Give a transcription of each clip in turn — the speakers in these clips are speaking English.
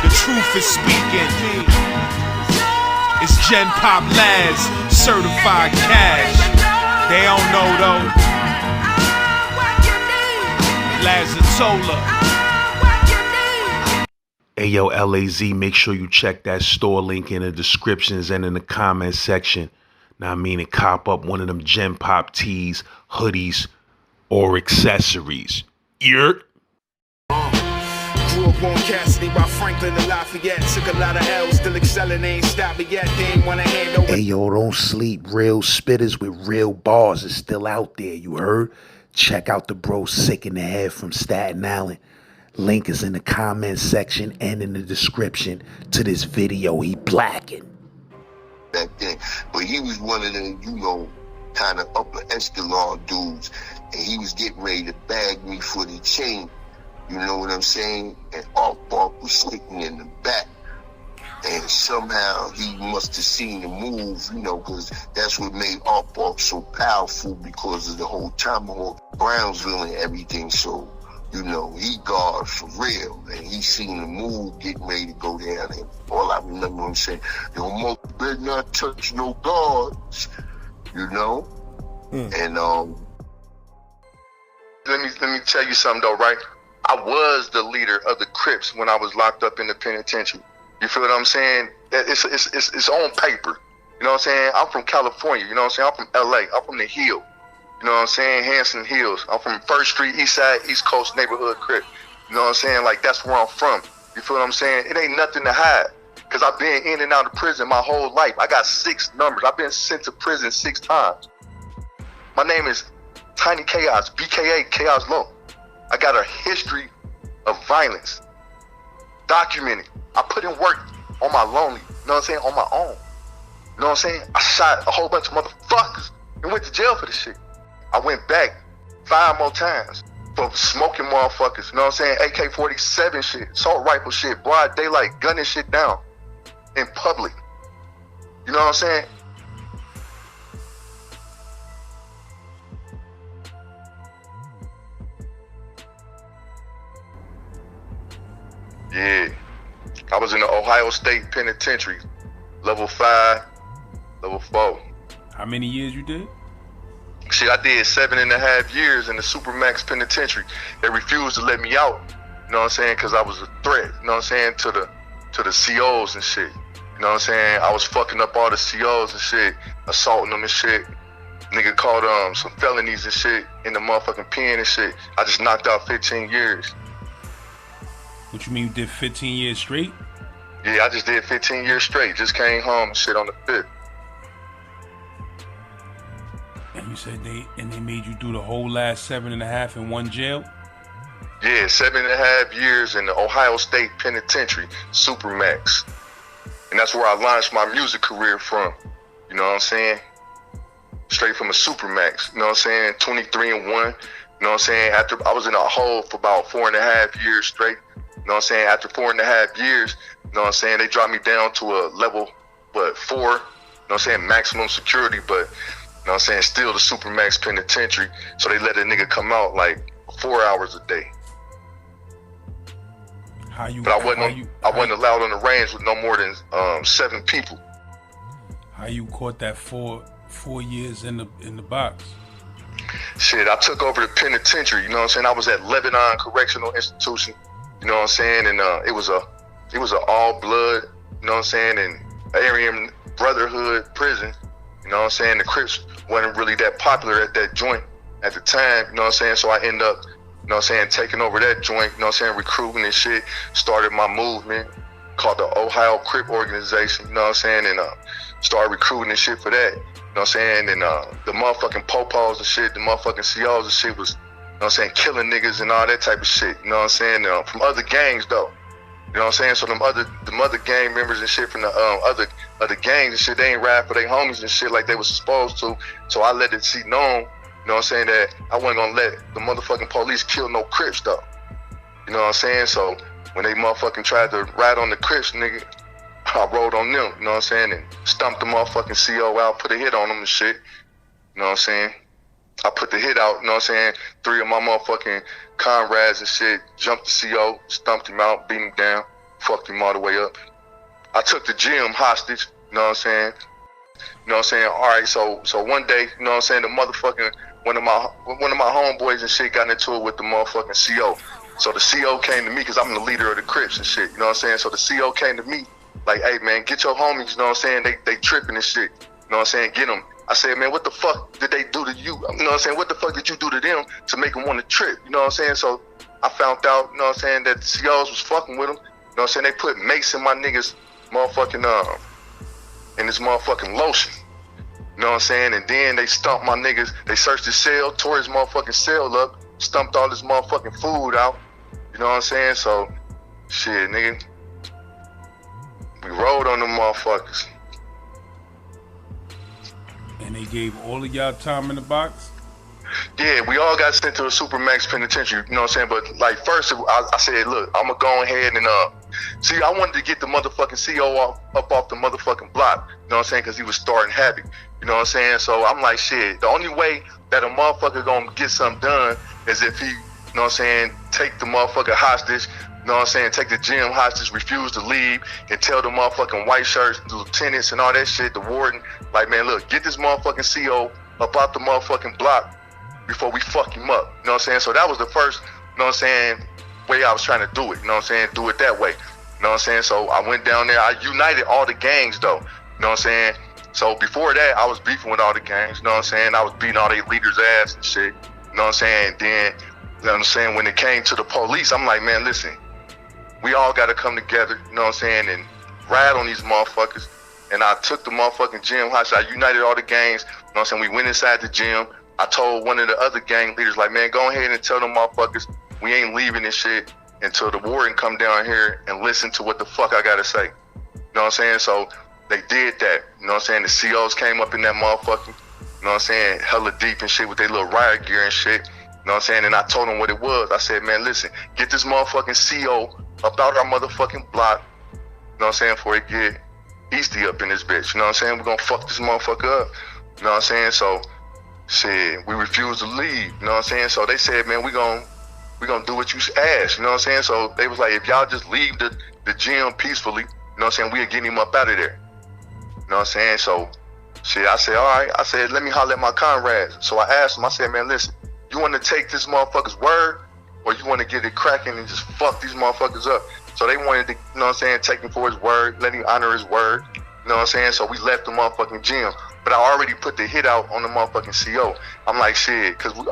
The truth is speaking. It's Gen Pop Laz, certified cash. They don't know though. Lazatola. Hey yo, LAZ, make sure you check that store link in the descriptions and in the comment section. Now I mean, and cop up one of them Gen Pop tees, hoodies, or accessories. Grew up on Cassidy by Franklin and Lafayette. Took a lot of L's, still excelling, they ain't stopping yet. They ain't wanna hand over. Hey yo, don't sleep. Real spitters with real bars is still out there, you heard? Check out the bro Sick in the Head from Staten Island. Link is in the comment section and in the description to this video. He blacking. Back then, but he was one of them, you know, kind of upper echelon dudes, and he was getting ready to bag me for the chain. You know what I'm saying? And Bark was sticking in the back. And somehow he must have seen the move, you know, because that's what made Bark so powerful, because of the whole Tomahawk, Brownsville and everything. So, you know, he guard for real. And he seen the move getting ready to go down. And all I remember him saying, yo, Mo, better not touch no guards, you know? And let me tell you something though, right? I was the leader of the Crips when I was locked up in the penitentiary. You feel what I'm saying? It's on paper. You know what I'm saying? I'm from California. You know what I'm saying? I'm from LA. I'm from the Hill. You know what I'm saying? Hanson Hills. I'm from 1st Street, East Side, East Coast neighborhood Crip. You know what I'm saying? Like, that's where I'm from. You feel what I'm saying? It ain't nothing to hide. Because I've been in and out of prison my whole life. I got 6 numbers. I've been sent to prison 6 times. My name is Tiny Chaos, BKA Chaos Low. I got a history of violence. Documented. I put in work on my lonely. You know what I'm saying? On my own. You know what I'm saying? I shot a whole bunch of motherfuckers and went to jail for this shit. I went back 5 more times for smoking motherfuckers. You know what I'm saying? AK-47 shit, assault rifle shit, broad daylight, gunning shit down in public. You know what I'm saying? Yeah. I was in the Ohio State Penitentiary, level 5, level 4. How many years you did? Shit, I did 7.5 years in the Supermax Penitentiary. They refused to let me out, you know what I'm saying, because I was a threat, you know what I'm saying, to the COs and shit. You know what I'm saying? I was fucking up all the COs and shit, assaulting them and shit. Nigga caught some felonies and shit in the motherfucking pen and shit. I just knocked out 15 years. What you mean you did 15 years straight? Yeah, I just did 15 years straight. Just came home and shit on the 5th. And you said they made you do the whole last 7.5 in one jail? Yeah, 7.5 years in the Ohio State Penitentiary, Supermax. And that's where I launched my music career from. You know what I'm saying? Straight from a Supermax. You know what I'm saying? 23 and 1. You know what I'm saying? After I was in a hole for about 4.5 years straight. You know what I'm saying? After 4.5 years, you know what I'm saying, they dropped me down to a level, 4, you know what I'm saying, maximum security, but, you know what I'm saying, still the Supermax Penitentiary, so they let a nigga come out like 4 hours a day. But I wasn't allowed on the range with no more than 7 people. How you caught that 4 years in the box? Shit, I took over the penitentiary, you know what I'm saying, I was at Lebanon Correctional Institution. You know what I'm saying? And it was a all blood, you know what I'm saying, and Aryan Brotherhood prison. You know what I'm saying? The Crips wasn't really that popular at that joint at the time, you know what I'm saying? So I end up, you know what I'm saying, taking over that joint, you know what I'm saying, recruiting and shit, started my movement called the Ohio Crip Organization, you know what I'm saying, and started recruiting and shit for that. You know what I'm saying? And the motherfucking popos and shit, the motherfucking COs and shit was, you know what I'm saying, killing niggas and all that type of shit, you know what I'm saying, from other gangs though, you know what I'm saying, so them other gang members and shit from the other gangs and shit, they ain't ride for their homies and shit like they was supposed to, so I let it be known, you know what I'm saying, that I wasn't gonna let the motherfucking police kill no Crips though, you know what I'm saying, so when they motherfucking tried to ride on the Crips, nigga, I rode on them, you know what I'm saying, and stumped the motherfucking CO out, put a hit on them and shit, you know what I'm saying. I put the hit out, you know what I'm saying? 3 of my motherfucking comrades and shit jumped the CO, stumped him out, beat him down. fucked him all the way up. I took the gym hostage, you know what I'm saying? You know what I'm saying? All right, so one day, you know what I'm saying, the motherfucking one of my homeboys and shit got into it with the motherfucking CO. So the CO came to me because I'm the leader of the Crips and shit, you know what I'm saying? So the CO came to me like, hey man, get your homies, you know what I'm saying? They tripping and shit, you know what I'm saying? Get them. I said, man, what the fuck did they do to you? You know what I'm saying? What the fuck did you do to them to make them want to trip? You know what I'm saying? So I found out, you know what I'm saying, that the COs was fucking with them. You know what I'm saying? They put mace in my niggas motherfucking in this motherfucking lotion. You know what I'm saying? And then they stumped my niggas. They searched his cell, tore his motherfucking cell up, stumped all this motherfucking food out. You know what I'm saying? So, shit, nigga. We rode on them motherfuckers. And they gave all of y'all time in the box? Yeah, we all got sent to a Supermax penitentiary, you know what I'm saying? But like first, I said, look, I'm gonna go ahead and see, I wanted to get the motherfucking CO up off the motherfucking block, you know what I'm saying? Because he was starting havoc, you know what I'm saying? So I'm like, shit, the only way that a motherfucker gonna get something done is if he, you know what I'm saying, take the motherfucker hostage, you know what I'm saying, take the gym hostage, refuse to leave, and tell the motherfucking white shirts, the lieutenants and all that shit, the warden, like, man, look, get this motherfucking CO up out the motherfucking block before we fuck him up, you know what I'm saying? So that was the first, you know what I'm saying, way I was trying to do it, you know what I'm saying, do it that way, you know what I'm saying? So I went down there, I united all the gangs though, you know what I'm saying? So before that, I was beefing with all the gangs, you know what I'm saying? I was beating all their leaders' ass and shit, you know what I'm saying? Then, you know what I'm saying, when it came to the police, I'm like, man, listen, we all gotta come together, you know what I'm saying, and ride on these motherfuckers. And I took the motherfucking gym hostage, I united all the gangs, you know what I'm saying? We went inside the gym. I told one of the other gang leaders, like, man, go ahead and tell them motherfuckers we ain't leaving this shit until the warden come down here and listen to what the fuck I gotta say. You know what I'm saying? So they did that. You know what I'm saying? The COs came up in that motherfucker, you know what I'm saying, hella deep and shit with their little riot gear and shit. You know what I'm saying? And I told them what it was. I said, man, listen, get this motherfucking CO up out our motherfucking block, you know what I'm saying, before it get easty up in this bitch. You know what I'm saying? We're gonna fuck this motherfucker up. You know what I'm saying? So shit, we refused to leave, you know what I'm saying? So they said, man, we gonna do what you asked, you know what I'm saying? So they was like, if y'all just leave the gym peacefully, you know what I'm saying, we'll get him up out of there. You know what I'm saying? So shit, I said, all right, I said, let me holler at my comrades. So I asked them, I said, man, listen, you wanna take this motherfucker's word, or you wanna get it cracking and just fuck these motherfuckers up? So they wanted to, you know what I'm saying, take him for his word, let him honor his word, you know what I'm saying? So we left the motherfucking gym. But I already put the hit out on the motherfucking CO. I'm like, shit, because we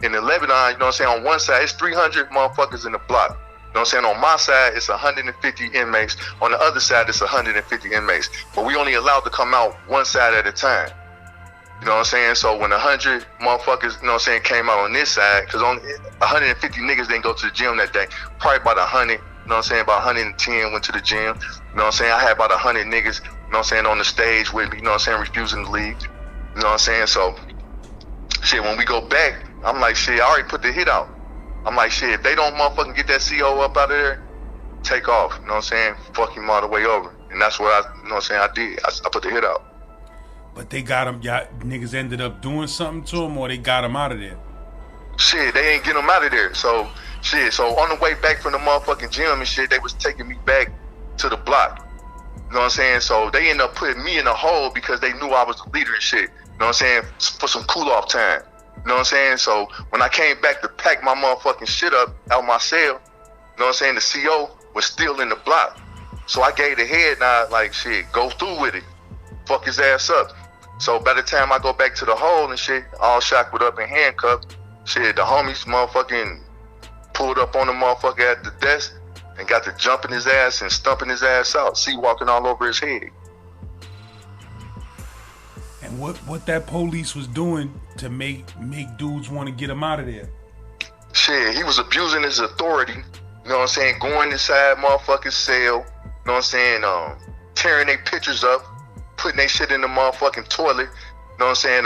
in the Lebanon, you know what I'm saying, on one side, it's 300 motherfuckers in the block. You know what I'm saying? On my side, it's 150 inmates. On the other side, it's 150 inmates. But we only allowed to come out one side at a time. You know what I'm saying? So when 100 motherfuckers, you know what I'm saying, came out on this side, because only 150 niggas didn't go to the gym that day. Probably about 100, you know what I'm saying, about 110 went to the gym. You know what I'm saying? I had about 100 niggas, you know what I'm saying, on the stage with me, you know what I'm saying, refusing to leave. You know what I'm saying? So, shit, when we go back, I'm like, shit, I already put the hit out. I'm like, shit, if they don't motherfucking get that CO up out of there, take off. You know what I'm saying? Fuck him all the way over. And that's what I, you know what I'm saying, I did. I put the hit out. But they got him, y'all niggas ended up doing something to him, or they got him out of there? Shit, they ain't getting him out of there. So, shit, so on the way back from the motherfucking gym and shit, they was taking me back to the block. You know what I'm saying? So they ended up putting me in a hole because they knew I was the leader and shit. You know what I'm saying? For some cool off time. You know what I'm saying? So when I came back to pack my motherfucking shit up out my cell, you know what I'm saying, the CO was still in the block. So I gave the head nod like, shit, go through with it. Fuck his ass up. So by the time I go back to the hole and shit, all shackled up and handcuffed, shit, the homies motherfucking pulled up on the motherfucker at the desk and got to jumping his ass and stumping his ass out, see walking all over his head. And what that police was doing to make dudes want to get him out of there? Shit, he was abusing his authority, you know what I'm saying, going inside motherfucking cell, you know what I'm saying, tearing their pictures up, putting their shit in the motherfucking toilet, you know what I'm saying,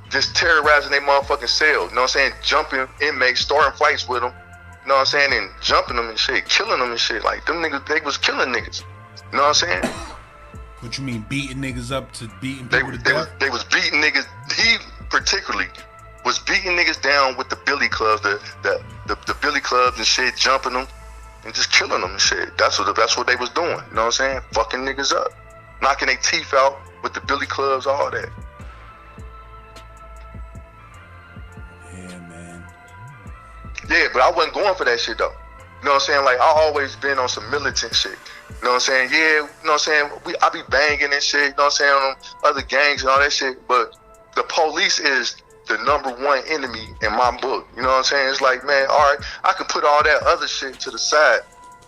just terrorizing their motherfucking cell, you know what I'm saying, jumping inmates, starting fights with them, you know what I'm saying, and jumping them and shit, killing them and shit. Like, them niggas, they was killing niggas. You know what I'm saying? What you mean, beating niggas up to beating people to death? They was beating niggas. He particularly was beating niggas down with the billy clubs, the billy clubs and shit, jumping them. and just killing them and shit. That's what they was doing. You know what I'm saying? Fucking niggas up, knocking their teeth out with the billy clubs, all that. Yeah, man. Yeah, but I wasn't going for that shit though. You know what I'm saying? Like, I always been on some militant shit. You know what I'm saying? Yeah, you know what I'm saying? I be banging and shit, you know what I'm saying, on other gangs and all that shit, but the police is the #1 enemy in my book. You know what I'm saying? It's like, man, all right, I can put all that other shit to the side,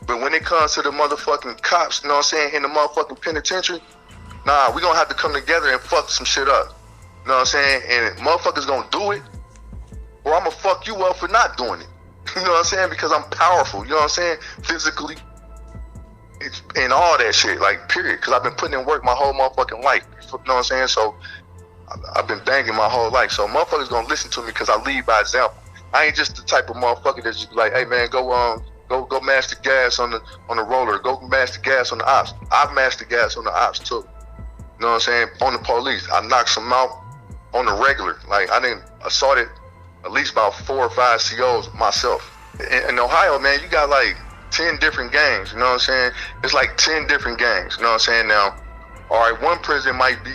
but when it comes to the motherfucking cops, you know what I'm saying, in the motherfucking penitentiary, nah, we gonna have to come together and fuck some shit up. You know what I'm saying? And motherfuckers gonna do it, or I'm gonna fuck you up for not doing it. You know what I'm saying? Because I'm powerful, you know what I'm saying? Physically, and all that shit, like, period. Because I've been putting in work my whole motherfucking life. You know what I'm saying? So I've been banging my whole life. So motherfuckers gonna listen to me because I lead by example. I ain't just the type of motherfucker that's just like, hey man, go mash the gas on the roller, go mash the gas on the ops. I've mashed the gas on the ops too. You know what I'm saying? On the police, I knocked some out on the regular. Like, I didn't assaulted at least about 4 or 5 COs myself. In Ohio, man, you got like 10 different gangs, you know what I'm saying? It's like 10 different gangs, you know what I'm saying? Now, all right, one prison might be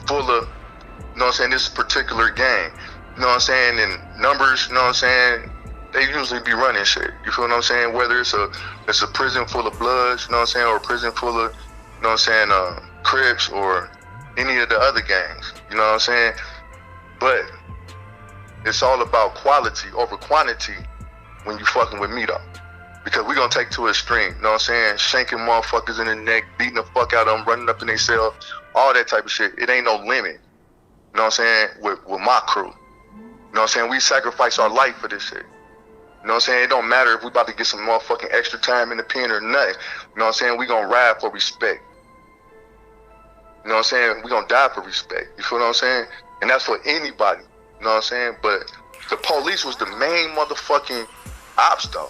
full of, you know what I'm saying, this particular gang, you know what I'm saying? And numbers, you know what I'm saying, they usually be running shit, you feel what I'm saying? Whether it's a prison full of Bloods, you know what I'm saying, or a prison full of, you know what I'm saying, Crips, or any of the other gangs, you know what I'm saying? But it's all about quality over quantity when you fucking with me though. Because we gonna take to a extreme, you know what I'm saying? Shanking motherfuckers in the neck, beating the fuck out of them, running up in their cell, all that type of shit. It ain't no limit, you know what I'm saying, with my crew. You know what I'm saying? We sacrifice our life for this shit. You know what I'm saying? It don't matter if we about to get some motherfucking extra time in the pen or nothing. You know what I'm saying? We gonna ride for respect. You know what I'm saying? We gonna die for respect. You feel what I'm saying? And that's for anybody. You know what I'm saying? But the police was the main motherfucking ops though.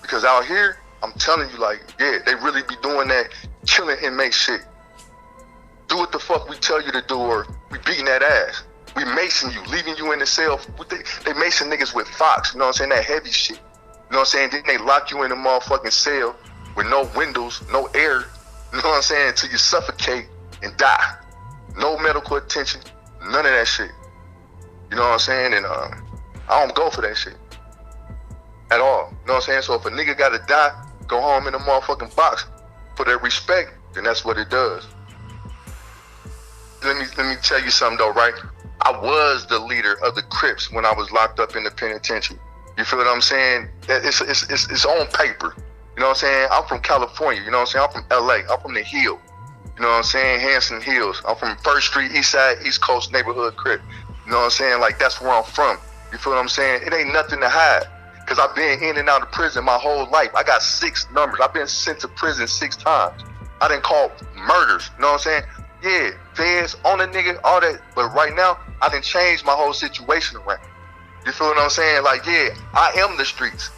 Because out here, I'm telling you, like, yeah, they really be doing that killing inmate shit. Do what the fuck we tell you to do, or we beating that ass. We macing you, leaving you in the cell. They macing niggas with Fox, you know what I'm saying? That heavy shit. You know what I'm saying? Then they lock you in a motherfucking cell with no windows, no air, you know what I'm saying? Until you suffocate and die. No medical attention, none of that shit. You know what I'm saying? And I don't go for that shit at all. You know what I'm saying? So if a nigga gotta die, go home in a motherfucking box for their respect, then that's what it does. Let me tell you something though, right? I was the leader of the Crips when I was locked up in the penitentiary. You feel what I'm saying? It's on paper. You know what I'm saying? I'm from California. You know what I'm saying? I'm from LA. I'm from the Hill. You know what I'm saying? Hanson Hills. I'm from 1st Street, East Side, East Coast neighborhood Crip. You know what I'm saying? Like, that's where I'm from. You feel what I'm saying? It ain't nothing to hide. Because I've been in and out of prison my whole life. I got 6 numbers. I've been sent to prison 6 times. I done called murders. You know what I'm saying? Yeah, feds on a nigga, all that. But right now, I done changed my whole situation around. You feel what I'm saying? Like, yeah, I am the streets.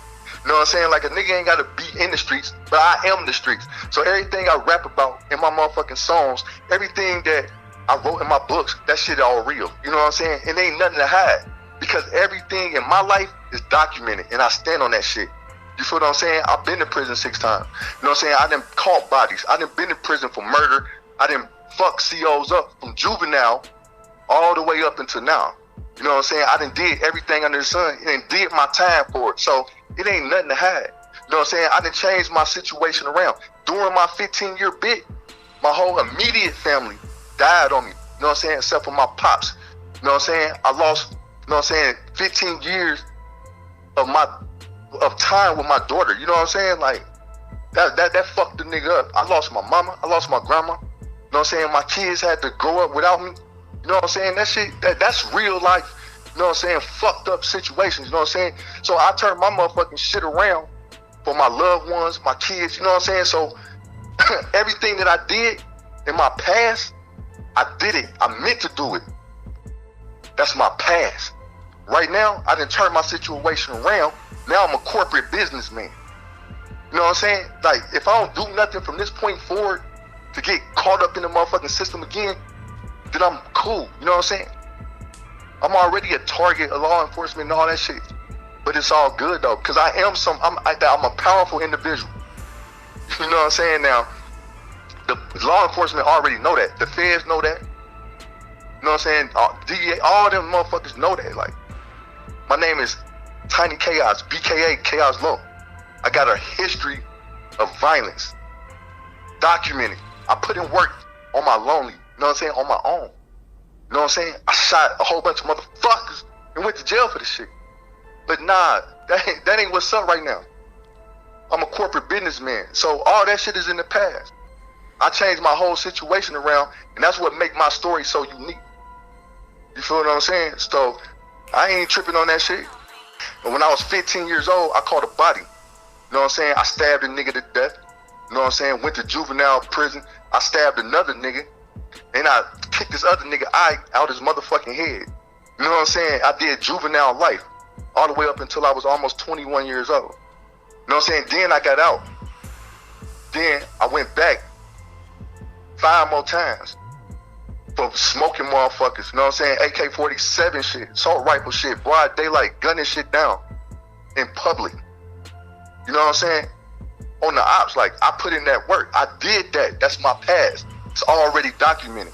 You know what I'm saying? Like, a nigga ain't got to be in the streets, but I am the streets. So everything I rap about in my motherfucking songs, everything that I wrote in my books, that shit all real. You know what I'm saying? And ain't nothing to hide. Because everything in my life is documented, and I stand on that shit. You feel what I'm saying? I've been to prison 6 times. You know what I'm saying? I done caught bodies. I done been in prison for murder. I done fucked COs up from juvenile all the way up until now. You know what I'm saying? I done did everything under the sun and did my time for it. So it ain't nothing to hide. You know what I'm saying? I done changed my situation around. During my 15-year bit, my whole immediate family died on me. You know what I'm saying? Except for my pops. You know what I'm saying? I lost, you know what I'm saying, 15 years of time with my daughter. You know what I'm saying? Like, that fucked the nigga up. I lost my mama. I lost my grandma. You know what I'm saying? My kids had to grow up without me. You know what I'm saying? That shit, that's real life. You know what I'm saying? Fucked up situations. You know what I'm saying? So I turned my motherfucking shit around for my loved ones, my kids. You know what I'm saying? So everything that I did in my past, I did it. I meant to do it. That's my past. Right now, I done turned my situation around. Now I'm a corporate businessman. You know what I'm saying? Like, if I don't do nothing from this point forward to get caught up in the motherfucking system again, then I'm cool. You know what I'm saying? I'm already a target of law enforcement and all that shit. But it's all good though, because I'm a powerful individual. You know what I'm saying? Now, the law enforcement already know that. The feds know that. You know what I'm saying? DEA, all them motherfuckers know that. Like, my name is Tiny Chaos, BKA, Chaos Low. I got a history of violence, documented. I put in work on my lonely, you know what I'm saying, on my own. You know what I'm saying? I shot a whole bunch of motherfuckers and went to jail for this shit. But nah, that ain't what's up right now. I'm a corporate businessman, so all that shit is in the past. I changed my whole situation around, and that's what make my story so unique. You feel what I'm saying? So I ain't tripping on that shit. And when I was 15 years old, I caught a body. You know what I'm saying? I stabbed a nigga to death. You know what I'm saying? Went to juvenile prison. I stabbed another nigga. And I kicked this other nigga eye out his motherfucking head. You know what I'm saying? I did juvenile life all the way up until I was almost 21 years old. You know what I'm saying? Then I got out. Then I went back 5 more times for smoking motherfuckers. You know what I'm saying? AK-47 shit, assault rifle shit, broad daylight, gunning shit down in public. You know what I'm saying? On the ops, like, I put in that work. I did that. That's my past. It's already documented.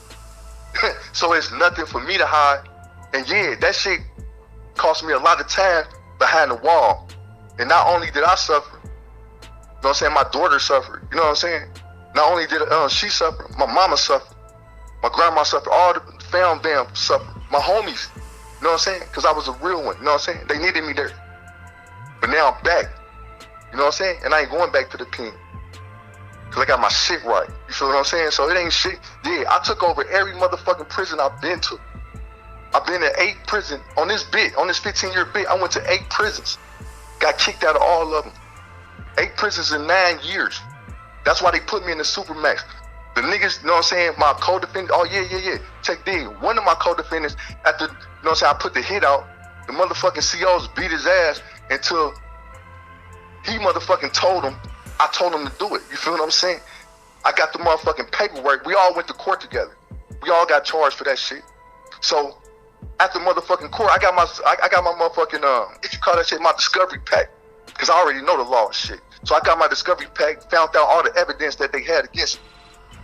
So it's nothing for me to hide. And yeah, that shit cost me a lot of time behind the wall. And not only did I suffer, you know what I'm saying, my daughter suffered. You know what I'm saying? Not only did she suffer, my mama suffered. My grandma suffered. All the fam bam suffered. My homies, you know what I'm saying? Because I was a real one, you know what I'm saying? They needed me there. But now I'm back. You know what I'm saying? And I ain't going back to the pen. Because I got my shit right. You feel what I'm saying? So it ain't shit. Yeah, I took over every motherfucking prison I've been to. I've been in 8 prisons. On this 15-year bit, I went to 8 prisons. Got kicked out of all of them. 8 prisons in 9 years. That's why they put me in the Supermax. The niggas, you know what I'm saying, my co-defendant, oh yeah. Check this. One of my co-defendants, after, you know what I'm saying, I put the hit out, the motherfucking COs beat his ass until he motherfucking told him, I told him to do it. You feel what I'm saying? I got the motherfucking paperwork. We all went to court together. We all got charged for that shit. So after motherfucking court, I got my motherfucking if you call that shit my discovery pack, because I already know the law and shit. So I got my discovery pack, found out all the evidence that they had against me.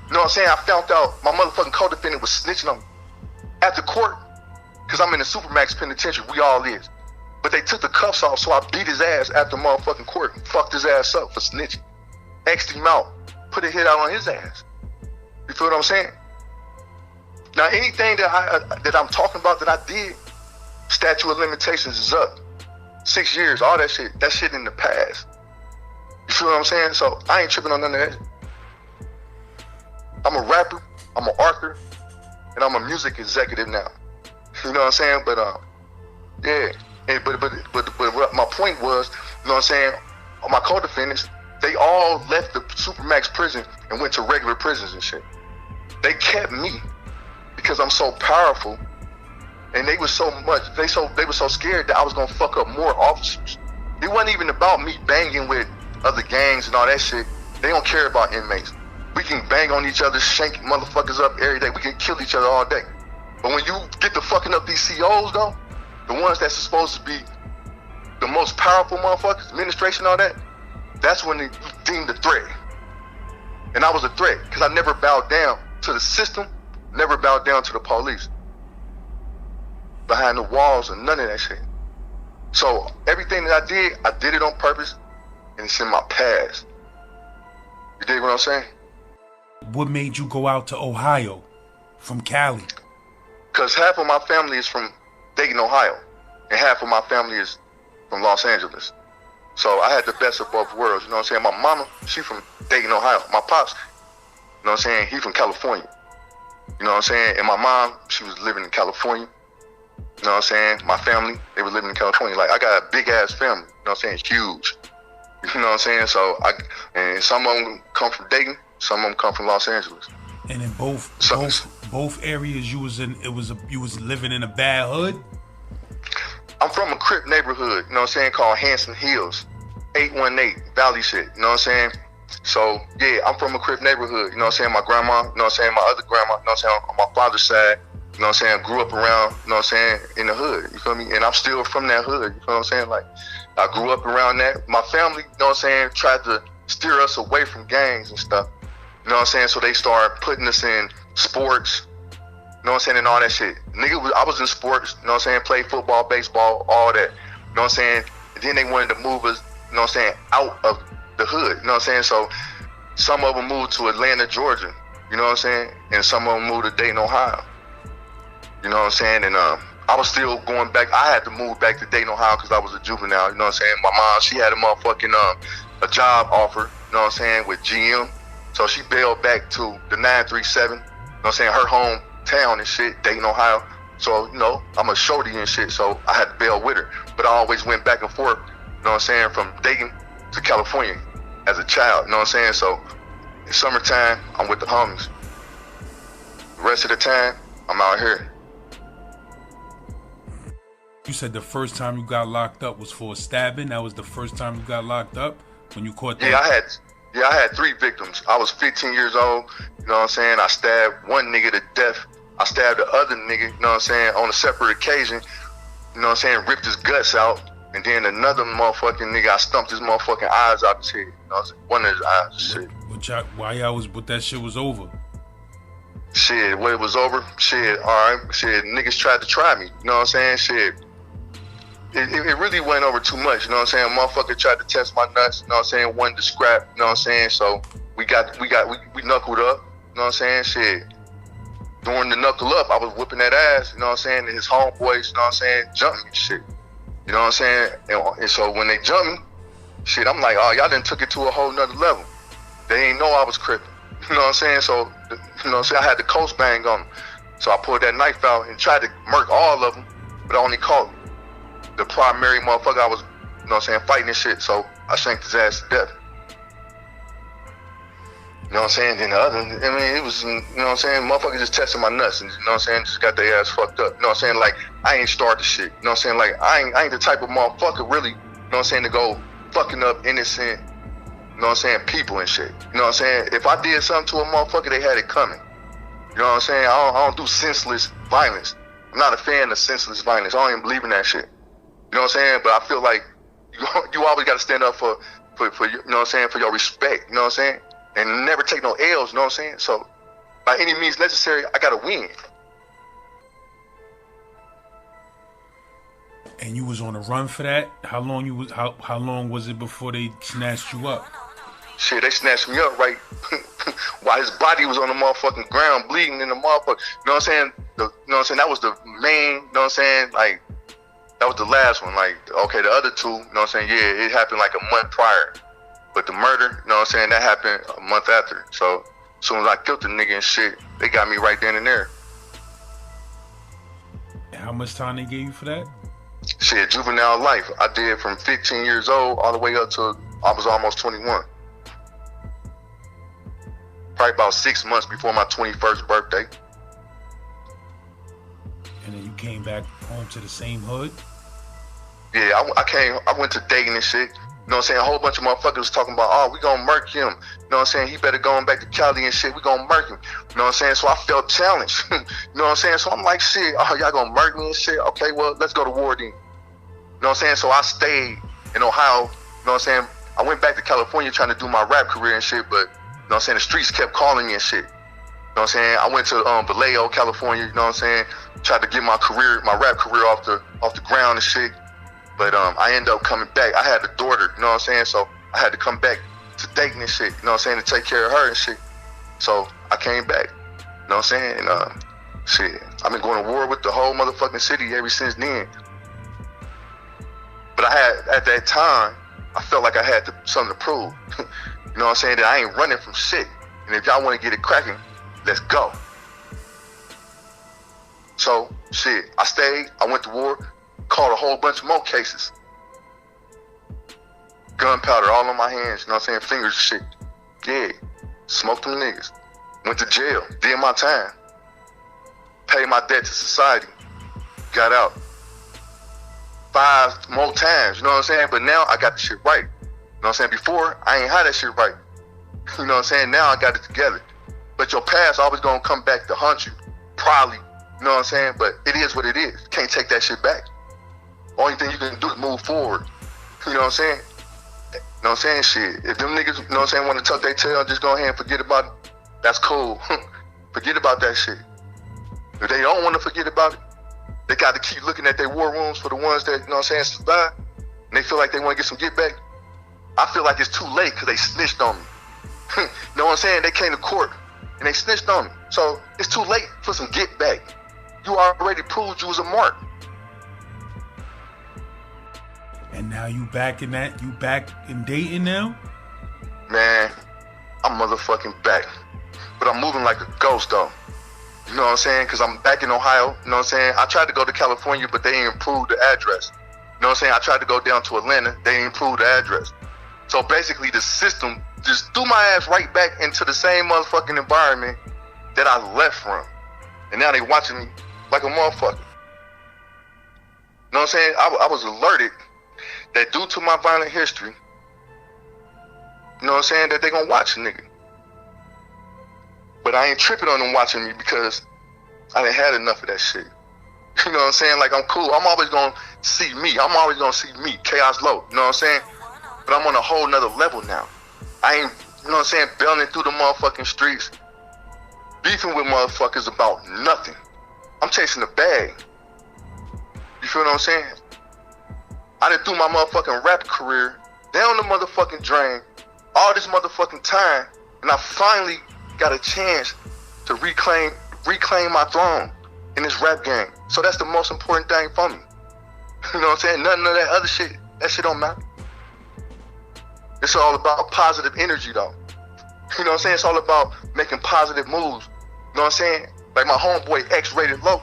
You know what I'm saying? I found out my motherfucking co-defendant was snitching on me at the court, because I'm in the Supermax penitentiary. We all is. But they took the cuffs off, so I beat his ass after motherfucking court and fucked his ass up for snitching. X'd him out, put a hit out on his ass. You feel what I'm saying? Now, anything that I'm talking about that I did, statute of limitations is up. 6 years, all that shit in the past. You feel what I'm saying? So I ain't tripping on none of that. I'm a rapper, I'm an author, and I'm a music executive now. You know what I'm saying? But yeah. But what my point was, you know what I'm saying, my co-defendants, they all left the Supermax prison and went to regular prisons and shit. They kept me because I'm so powerful, and they were so scared that I was gonna fuck up more officers. It wasn't even about me banging with other gangs and all that shit. They don't care about inmates. We can bang on each other, shank motherfuckers up every day. We can kill each other all day. But when you get to fucking up these COs though, the ones that's supposed to be the most powerful motherfuckers, administration, all that, that's when you deemed a threat. And I was a threat because I never bowed down to the system, never bowed down to the police. Behind the walls and none of that shit. So everything that I did it on purpose, and it's in my past. You dig what I'm saying? What made you go out to Ohio from Cali? Because half of my family is from Dayton, Ohio, and half of my family is from Los Angeles. So I had the best of both worlds, you know what I'm saying? My mama, she from Dayton, Ohio. My pops, you know what I'm saying, he from California. You know what I'm saying? And my mom, she was living in California. You know what I'm saying? My family, they were living in California. Like, I got a big ass family, you know what I'm saying? Huge. You know what I'm saying? So and some of them come from Dayton, some of them come from Los Angeles. And in both areas you was living in a bad hood? I'm from a Crip neighborhood, you know what I'm saying, called Hanson Hills, 818, Valley shit, you know what I'm saying? So, yeah, I'm from a Crip neighborhood, you know what I'm saying? My grandma, you know what I'm saying, my other grandma, you know what I'm saying, on my father's side, you know what I'm saying, grew up around, you know what I'm saying, in the hood, you feel me? And I'm still from that hood, you know what I'm saying? Like, I grew up around that. My family, you know what I'm saying, tried to steer us away from gangs and stuff. You know what I'm saying? So they started putting us in sports, you know what I'm saying, and all that shit. Nigga, I was in sports, you know what I'm saying, played football, baseball, all that. You know what I'm saying? And then they wanted to move us, you know what I'm saying, out of the hood. You know what I'm saying? So some of them moved to Atlanta, Georgia. You know what I'm saying? And some of them moved to Dayton, Ohio. You know what I'm saying? And I was still going back. I had to move back to Dayton, Ohio because I was a juvenile. You know what I'm saying? My mom, she had a motherfucking a job offer, you know what I'm saying, with GM. So she bailed back to the 937, you know what I'm saying, her hometown and shit, Dayton, Ohio. So, you know, I'm a shorty and shit, so I had to bail with her. But I always went back and forth, you know what I'm saying, from Dayton to California as a child, you know what I'm saying? So in summertime, I'm with the homies. The rest of the time, I'm out here. You said the first time you got locked up was for a stabbing. That was the first time you got locked up when you caught that? Yeah, I had 3 victims. I was 15 years old, you know what I'm saying? I stabbed one nigga to death. I stabbed the other nigga, you know what I'm saying, on a separate occasion, you know what I'm saying, ripped his guts out. And then another motherfucking nigga, I stumped his motherfucking eyes out his head. You know what I'm saying? One of his eyes, shit. Why y'all was, but that shit was over? Shit, when it was over, shit, all right, shit, niggas tried to try me, you know what I'm saying? Shit. It really went over too much, you know what I'm saying? A motherfucker tried to test my nuts, you know what I'm saying? Wanted to scrap, you know what I'm saying? So we knuckled up, you know what I'm saying? Shit. During the knuckle up, I was whipping that ass, you know what I'm saying? And his homeboys, you know what I'm saying, jumped me and shit. You know what I'm saying? And so when they jumped me, shit, I'm like, oh, y'all done took it to a whole nother level. They ain't know I was crippin'. You know what I'm saying? So, you know what I'm saying? I had the coast bang on them. So I pulled that knife out and tried to murk all of them, but I only caught the primary motherfucker I was, you know what I'm saying, fighting and shit. So I shanked his ass to death. You know what I'm saying? Then the other, I mean, it was, you know what I'm saying, motherfuckers just testing my nuts and, you know what I'm saying, just got their ass fucked up. You know what I'm saying? Like, I ain't started the shit. You know what I'm saying? Like, I ain't the type of motherfucker really, you know what I'm saying, to go fucking up innocent, you know what I'm saying, people and shit. You know what I'm saying? If I did something to a motherfucker, they had it coming. You know what I'm saying? I don't do senseless violence. I'm not a fan of senseless violence. I don't even believe in that shit. You know what I'm saying? But I feel like you always got to stand up for you know what I'm saying, for your respect. You know what I'm saying? And never take no L's. You know what I'm saying? So by any means necessary, I got to win. And you was on a run for that? How long was it before they snatched you up? Shit, they snatched me up right while his body was on the motherfucking ground bleeding in the motherfucker. You know what I'm saying? You know what I'm saying? That was the main, you know what I'm saying? Like, that was the last one. Like, okay, the other 2, you know what I'm saying? Yeah, it happened like a month prior. But the murder, you know what I'm saying, that happened a month after. So as soon as I killed the nigga and shit, they got me right then and there. And how much time they gave you for that? Shit, juvenile life. I did from 15 years old all the way up to I was almost 21. Probably about 6 months before my 21st birthday. And then you came back home to the same hood? Yeah, I went to Dayton and shit. You know what I'm saying? A whole bunch of motherfuckers was talking about, oh, we gonna murk him. You know what I'm saying? He better going back to Cali and shit. We gonna murk him. You know what I'm saying? So I felt challenged. You know what I'm saying? So I'm like, shit, oh, y'all gonna murk me and shit? Okay, well, let's go to war then. You know what I'm saying? So I stayed in Ohio. You know what I'm saying? I went back to California trying to do my rap career and shit, but, you know what I'm saying? The streets kept calling me and shit. You know what I'm saying? I went to Vallejo, California, you know what I'm saying? Tried to get my rap career off the ground and shit. But I ended up coming back. I had a daughter, you know what I'm saying? So I had to come back to Dayton and shit, you know what I'm saying, to take care of her and shit. So I came back, you know what I'm saying? And shit, I've been going to war with the whole motherfucking city ever since then. But at that time, I felt like I had something to prove. You know what I'm saying? That I ain't running from shit. And if y'all want to get it cracking, let's go. So, shit, I stayed, I went to war, caught a whole bunch of more cases. Gunpowder all on my hands, you know what I'm saying? Fingers shit. Yeah. Smoked them niggas. Went to jail. Did my time. Paid my debt to society. Got out. 5 more times, you know what I'm saying? But now I got the shit right. You know what I'm saying? Before, I ain't had that shit right. You know what I'm saying? Now I got it together. But your past always gonna come back to haunt you. Probably. You know what I'm saying? But it is what it is. Can't take that shit back. Only thing you can do is move forward. You know what I'm saying? You know what I'm saying? Shit. If them niggas, you know what I'm saying, want to tuck their tail, just go ahead and forget about it. That's cool. Forget about that shit. If they don't want to forget about it, they got to keep looking at their war rooms for the ones that, you know what I'm saying, survive. And they feel like they want to get some get back. I feel like it's too late because they snitched on me. You know what I'm saying? They came to court and they snitched on me. So it's too late for some get back. You already proved you was a mark. And now you back in that? You back in dating now? Man, I'm motherfucking back. But I'm moving like a ghost though. You know what I'm saying? Because I'm back in Ohio. You know what I'm saying? I tried to go to California, but they ain't improved the address. You know what I'm saying? I tried to go down to Atlanta. They ain't improved the address. So basically the system just threw my ass right back into the same motherfucking environment that I left from. And now they watching me like a motherfucker. You know what I'm saying? I was alerted that due to my violent history, you know what I'm saying, that they gonna watch a nigga. But I ain't tripping on them watching me because I done had enough of that shit. You know what I'm saying? Like, I'm cool. I'm always gonna see me. I'm always gonna see me. Chaos low. You know what I'm saying? But I'm on a whole nother level now. I ain't, you know what I'm saying, belling through the motherfucking streets, beefing with motherfuckers about nothing. I'm chasing the bag. You feel what I'm saying? I done threw my motherfucking rap career down the motherfucking drain all this motherfucking time, and I finally got a chance to reclaim my throne in this rap game. So that's the most important thing for me. You know what I'm saying? Nothing of that other shit. That shit don't matter. It's all about positive energy though. You know what I'm saying? It's all about making positive moves. You know what I'm saying? Like my homeboy X-Rated Low.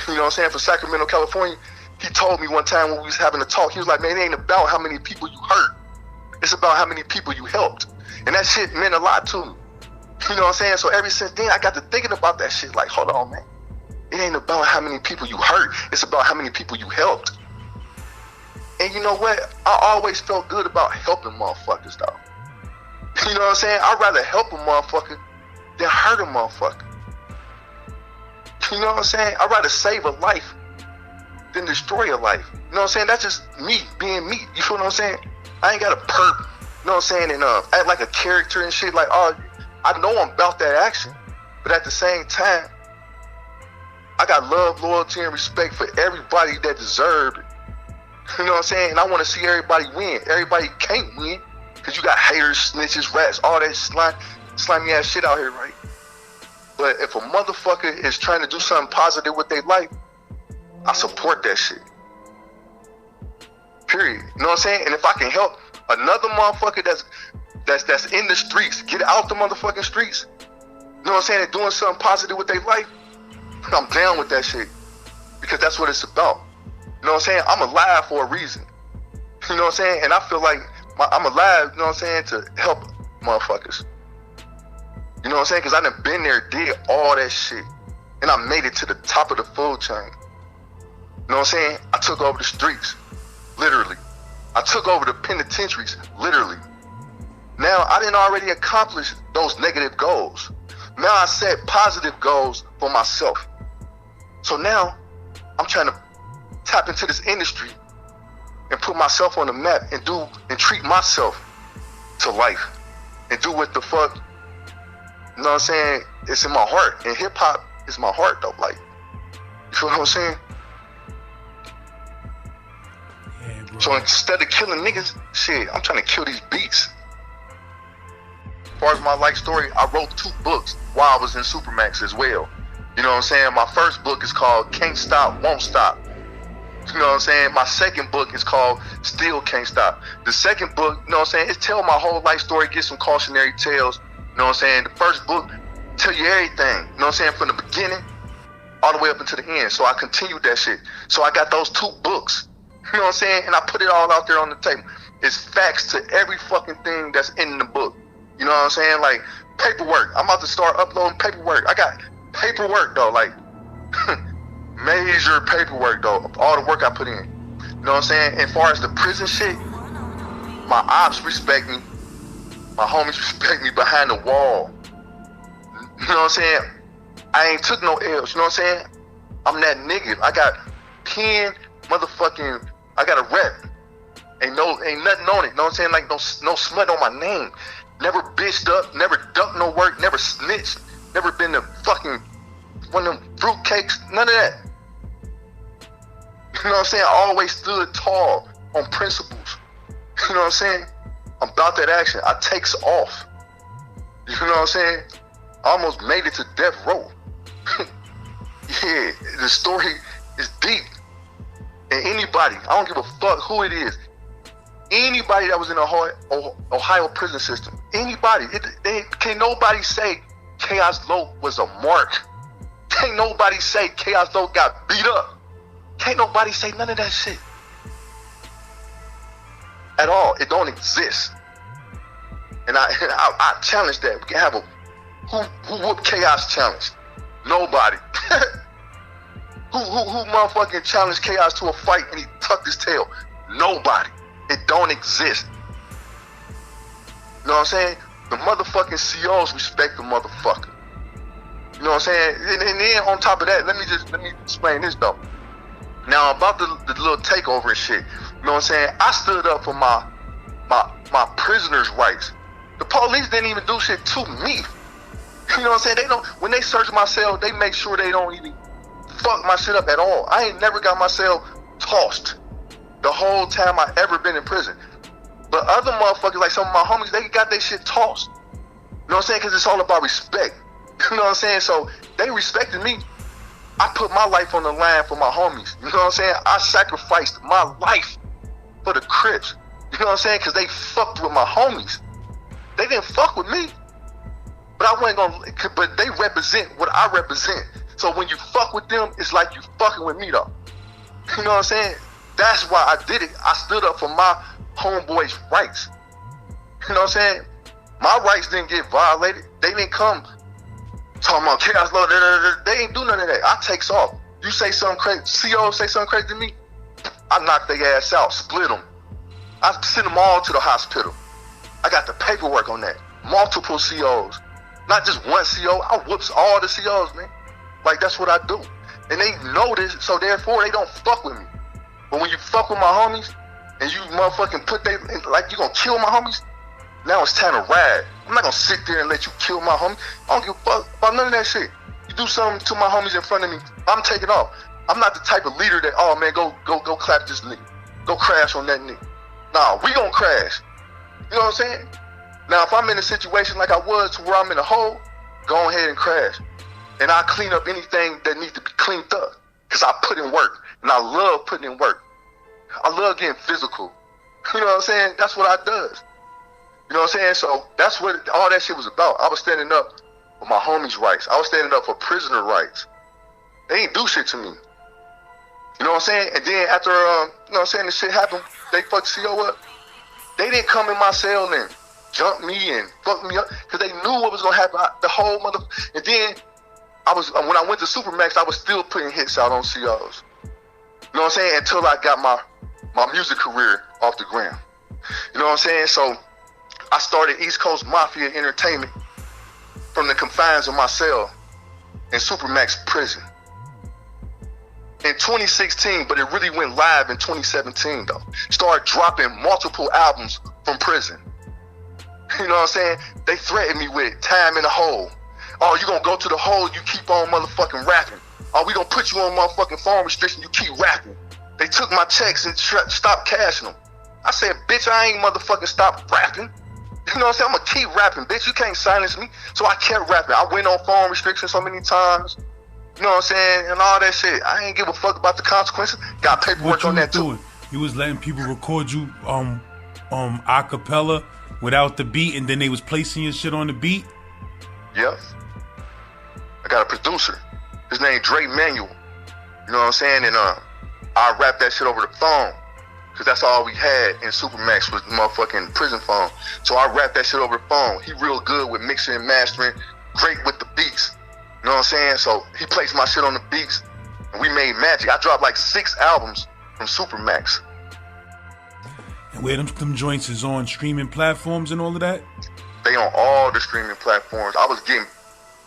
You know what I'm saying? For Sacramento, California. He told me one time when we was having a talk, he was like, man, it ain't about how many people you hurt. It's about how many people you helped. And that shit meant a lot to me. You know what I'm saying? So ever since then, I got to thinking about that shit. Like, hold on, man. It ain't about how many people you hurt. It's about how many people you helped. And you know what? I always felt good about helping motherfuckers, though. You know what I'm saying? I'd rather help a motherfucker than hurt a motherfucker. You know what I'm saying? I'd rather save a life than destroy a life. You know what I'm saying? That's just me being me. You feel what I'm saying? I ain't got a perp, you know what I'm saying, and act like a character and shit. Like, oh, I know I'm about that action, but at the same time, I got love, loyalty, and respect for everybody that deserved it. You know what I'm saying? And I want to see everybody win. Everybody can't win because you got haters, snitches, rats, all that slimy ass shit out here, right? But if a motherfucker is trying to do something positive with their life, I support that shit. Period. You know what I'm saying? And if I can help another motherfucker that's in the streets get out the motherfucking streets, you know what I'm saying, and doing something positive with their life, I'm down with that shit. Because that's what it's about. You know what I'm saying? I'm alive for a reason. You know what I'm saying? And I feel like I'm alive, you know what I'm saying, to help motherfuckers. You know what I'm saying? Because I done been there, did all that shit. And I made it to the top of the food chain. You know what I'm saying? I took over the streets. Literally. I took over the penitentiaries. Literally. Now, I didn't already accomplish those negative goals. Now I set positive goals for myself. So now, I'm trying to tap into this industry and put myself on the map and treat myself to life. And do what the fuck, you know what I'm saying, it's in my heart. And hip hop is my heart though. Like, you feel what I'm saying? Yeah, bro. So instead of killing niggas, shit, I'm trying to kill these beats. As far as my life story, I wrote 2 books while I was in Supermax as well. You know what I'm saying? My first book is called Can't Stop, Won't Stop. You know what I'm saying? My second book is called Still Can't Stop. The second book, you know what I'm saying, it's tell my whole life story, get some cautionary tales. You know what I'm saying? The first book tell you everything. You know what I'm saying? From the beginning all the way up until the end. So I continued that shit. So I got those 2 books. You know what I'm saying? And I put it all out there on the table. It's facts to every fucking thing that's in the book. You know what I'm saying? Like paperwork. I'm about to start uploading paperwork. I got paperwork though, like major paperwork though, of all the work I put in. You know what I'm saying? As far as the prison shit, my ops respect me. My homies respect me behind the wall. You know what I'm saying? I ain't took no L's, you know what I'm saying? I'm that nigga. I got 10 motherfucking, I got a rep. Ain't nothing on it. You know what I'm saying? Like no smut on my name. Never bitched up. Never ducked no work. Never snitched. Never been to fucking one of them fruitcakes. None of that. You know what I'm saying? I always stood tall on principles. You know what I'm saying? I'm about that action. I takes off. You know what I'm saying? I almost made it to death row. Yeah, the story is deep. And anybody, I don't give a fuck who it is, anybody that was in the Ohio prison system, anybody, can't nobody say Chaos Low was a mark. Can't nobody say Chaos Low got beat up. Can't nobody say none of that shit. At all. It don't exist. And I challenge that. We can have a who whoop Chaos challenge? Nobody. Who motherfucking challenged Chaos to a fight and he tucked his tail? Nobody. It don't exist. You know what I'm saying? The motherfucking COs respect the motherfucker. You know what I'm saying? And then on top of that, let me explain this though. Now about the little takeover and shit. You know what I'm saying? I stood up for my prisoners' rights. The police didn't even do shit to me. You know what I'm saying? When they search my cell, they make sure they don't even fuck my shit up at all. I ain't never got my cell tossed the whole time I ever been in prison. But other motherfuckers, like some of my homies, they got their shit tossed. You know what I'm saying? Because it's all about respect. You know what I'm saying? So they respected me. I put my life on the line for my homies. You know what I'm saying? I sacrificed my life for the Crips. You know what I'm saying? Because they fucked with my homies. They didn't fuck with me. But I wasn't gonna. But they represent what I represent. So when you fuck with them, it's like you fucking with me though. You know what I'm saying? That's why I did it. I stood up for my homeboys' rights. You know what I'm saying? My rights didn't get violated. They didn't come talking about Chaos Law. They ain't do none of that. I takes off. You say something crazy, CO say something crazy to me, I knock their ass out, split them. I send them all to the hospital. I got the paperwork on that. Multiple COs. Not just one CO. I whoops all the COs, man. Like, that's what I do. And they know this, so therefore they don't fuck with me. But when you fuck with my homies, and you motherfucking like you gonna kill my homies, now it's time to ride. I'm not gonna sit there and let you kill my homies. I don't give a fuck about none of that shit. You do something to my homies in front of me, I'm taking off. I'm not the type of leader that, oh man, go clap this nigga. Go crash on that nigga. Nah, we gonna crash. You know what I'm saying? Now, if I'm in a situation like I was to where I'm in a hole, go ahead and crash. And I'll clean up anything that needs to be cleaned up. Because I put in work. And I love putting in work. I love getting physical. You know what I'm saying? That's what I does. You know what I'm saying? So that's what all that shit was about. I was standing up for my homies' rights. I was standing up for prisoner rights. They ain't do shit to me. You know what I'm saying? And then after, you know what I'm saying, this shit happened, they fucked CO up. They didn't come in my cell and jump me and fuck me up because they knew what was going to happen. The whole and then when I went to Supermax, I was still putting hits out on COs. You know what I'm saying? Until I got my music career off the ground. You know what I'm saying? So I started East Coast Mafia Entertainment from the confines of my cell in Supermax prison. In 2016, but it really went live in 2017 though. Started dropping multiple albums from prison. You know what I'm saying? They threatened me with time in the hole. Oh, you gonna go to the hole, you keep on motherfucking rapping. Oh, we gonna put you on motherfucking phone restriction, you keep rapping. They took my checks and stopped cashing them. I said, bitch, I ain't motherfucking stopped rapping. You know what I'm saying? I'm gonna keep rapping, bitch. You can't silence me. So I kept rapping. I went on phone restriction so many times. You know what I'm saying? And all that shit. I ain't give a fuck about the consequences. Got paperwork on that too. You was letting people record you a cappella without the beat, and then they was placing your shit on the beat? Yep. I got a producer. His name Dre Manuel. You know what I'm saying? And I rap that shit over the phone. Cause that's all we had in Supermax was the motherfucking prison phone. So I rap that shit over the phone. He real good with mixing and mastering, great with the beats. You know what I'm saying? So he placed my shit on the beats and we made magic. I dropped like 6 albums from Supermax. And where them joints is on streaming platforms and all of that? They on all the streaming platforms. I was getting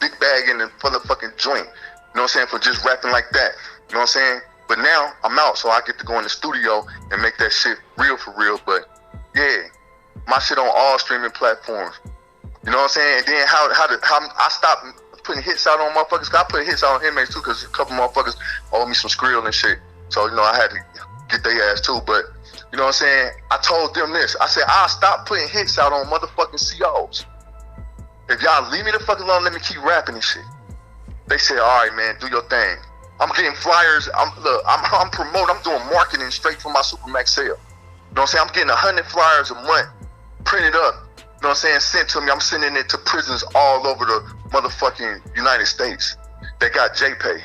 big bag in the motherfucking joint. You know what I'm saying? For just rapping like that. You know what I'm saying? But now I'm out, so I get to go in the studio and make that shit real for real. But yeah, my shit on all streaming platforms. You know what I'm saying? And then how I stopped putting hits out on motherfuckers. I put hits out on inmates too, cause a couple motherfuckers owe me some skrill and shit. So, you know, I had to get their ass too. But, you know what I'm saying? I told them this. I said, I'll stop putting hits out on motherfucking COs. If y'all leave me the fuck alone, let me keep rapping and shit. They said, all right, man, do your thing. I'm getting flyers. I'm promoting. I'm doing marketing straight from my Supermax sale. You know what I'm saying? I'm getting 100 flyers a month printed up. You know what I'm saying? Sent to me. I'm sending it to prisons all over the motherfucking United States. They got JPay.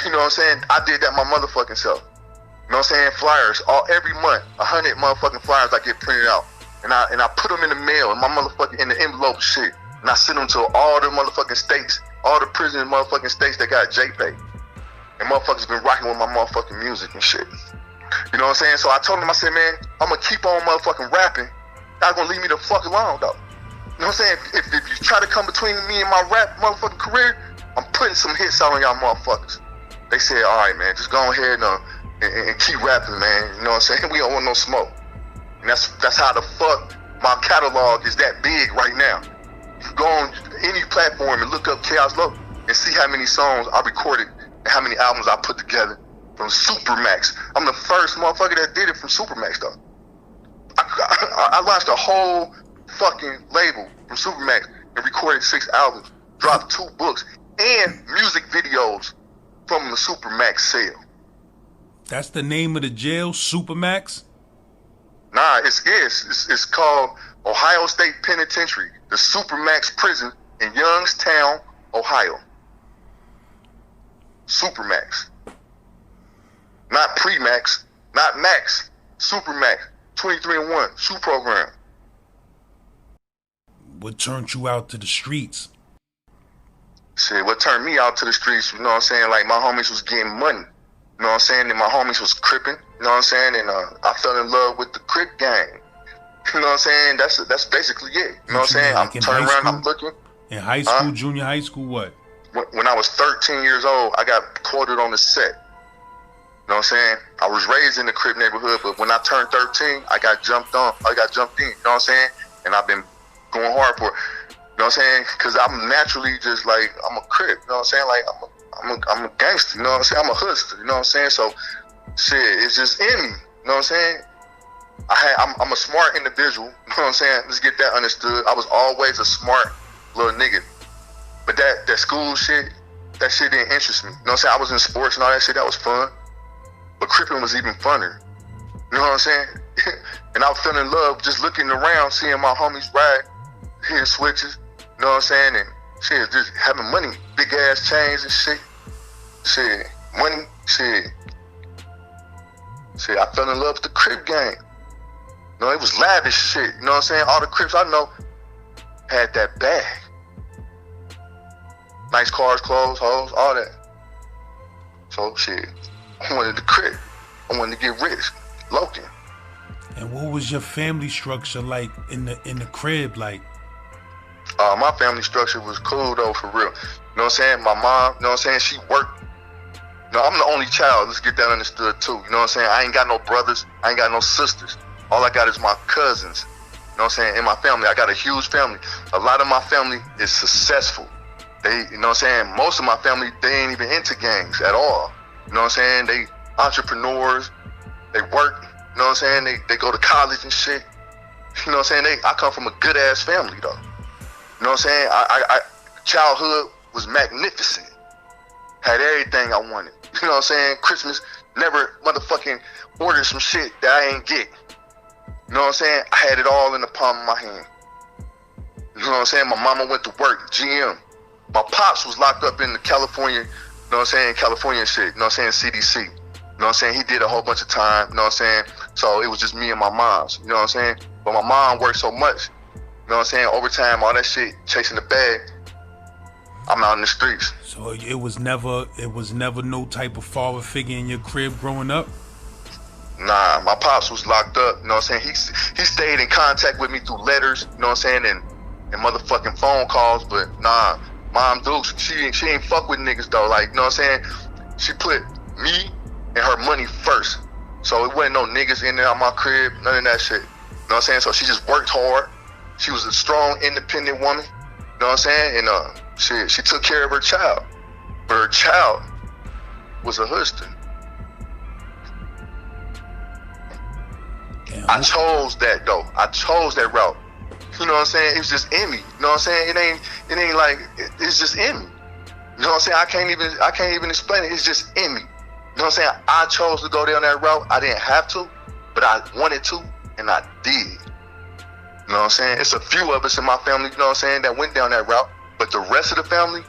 You know what I'm saying? I did that my motherfucking self. You know what I'm saying? Flyers every month. 100 motherfucking flyers I get printed out. And I put them in the mail in my motherfucking in the envelope shit. And I send them to all the motherfucking states, all the prison motherfucking states that got JPay. And motherfuckers been rocking with my motherfucking music and shit. You know what I'm saying? So I told them, I said, man, I'm gonna keep on motherfucking rapping. Y'all gonna leave me the fuck alone though. You know what I'm saying? If you try to come between me and my rap motherfucking career, I'm putting some hits out on y'all motherfuckers. They said, all right, man, just go ahead and keep rapping, man. You know what I'm saying? We don't want no smoke. And that's how the fuck my catalog is that big right now. You can go on any platform and look up Chaos Low and see how many songs I recorded and how many albums I put together from Supermax. I'm the first motherfucker that did it from Supermax though. I launched a whole fucking label from Supermax and recorded 6 albums, dropped 2 books and music videos from the Supermax sale. That's the name of the jail, Supermax? Nah, it's called Ohio State Penitentiary, the Supermax prison in Youngstown, Ohio. Supermax. Not Premax, not Max, Supermax. 23-1, SHU program. What turned you out to the streets? Shit, what turned me out to the streets, you know what I'm saying? Like, my homies was getting money. You know what I'm saying? And my homies was cripping. You know what I'm saying? And I fell in love with the Crip gang. You know what I'm saying? That's basically it. You know what I'm saying? I'm turning around, I'm looking. In high school, junior high school, what? When I was 13 years old, I got quoted on the set. You know what I'm saying? I was raised in the Crip neighborhood, but when I turned 13, I got jumped in. You know what I'm saying? And I've been going hard for it. You know what I'm saying? Because I'm naturally just like, I'm a Crip. You know what I'm saying? Like, I'm a gangster. You know what I'm saying? I'm a hustler. You know what I'm saying? So, shit, it's just in me. You know what I'm saying? I'm a smart individual. You know what I'm saying? Let's get that understood. I was always a smart little nigga. But that school shit, that shit didn't interest me. You know what I'm saying? I was in sports and all that shit. That was fun. But cripping was even funner. You know what I'm saying? And I was feeling love just looking around, seeing my homies ride, hitting switches. You know what I'm saying? And shit, just having money, big ass chains and shit. Shit, money, shit. Shit, I fell in love with the Crip gang. You know, it was lavish shit. You know what I'm saying? All the Crips I know had that bag. Nice cars, clothes, hoes, all that. So shit, I wanted the Crip. I wanted to get rich, Logan. And what was your family structure like in the crib like? My family structure was cool though, for real. You know what I'm saying? My mom, you know what I'm saying? She worked. You know, I'm the only child. Let's get that understood too. You know what I'm saying? I ain't got no brothers. I ain't got no sisters. All I got is my cousins. You know what I'm saying? In my family, I got a huge family. A lot of my family is successful. They, you know what I'm saying? Most of my family, they ain't even into gangs at all. You know what I'm saying? They entrepreneurs. They work. You know what I'm saying? They go to college and shit. You know what I'm saying? I come from a good ass family though. You know what I'm saying? I childhood was magnificent. Had everything I wanted. You know what I'm saying? Christmas, never motherfucking ordered some shit that I ain't get. You know what I'm saying? I had it all in the palm of my hand. You know what I'm saying? My mama went to work, GM. My pops was locked up in the California, you know what I'm saying? California shit, you know what I'm saying? CDC. You know what I'm saying? He did a whole bunch of time, you know what I'm saying? So it was just me and my moms, you know what I'm saying? But my mom worked so much, you know what I'm saying? Overtime, all that shit, chasing the bag. I'm out in the streets. So it was never no type of father figure in your crib growing up? Nah, my pops was locked up, you know what I'm saying? He stayed in contact with me through letters, you know what I'm saying, and motherfucking phone calls, but nah, Mom Dukes, she ain't fuck with niggas though, like, you know what I'm saying? She put me and her money first. So it wasn't no niggas in and out my crib, none of that shit. You know what I'm saying? So she just worked hard. She was a strong, independent woman. You know what I'm saying? And she took care of her child. But her child was a husband. Damn. I chose that though. I chose that route. You know what I'm saying? It was just in me. You know what I'm saying? It ain't like it's just in me. You know what I'm saying? I can't even explain it. It's just in me. You know what I'm saying? I chose to go down that route. I didn't have to, but I wanted to, and I did. You know what I'm saying? It's a few of us in my family, you know what I'm saying, that went down that route. But the rest of the family,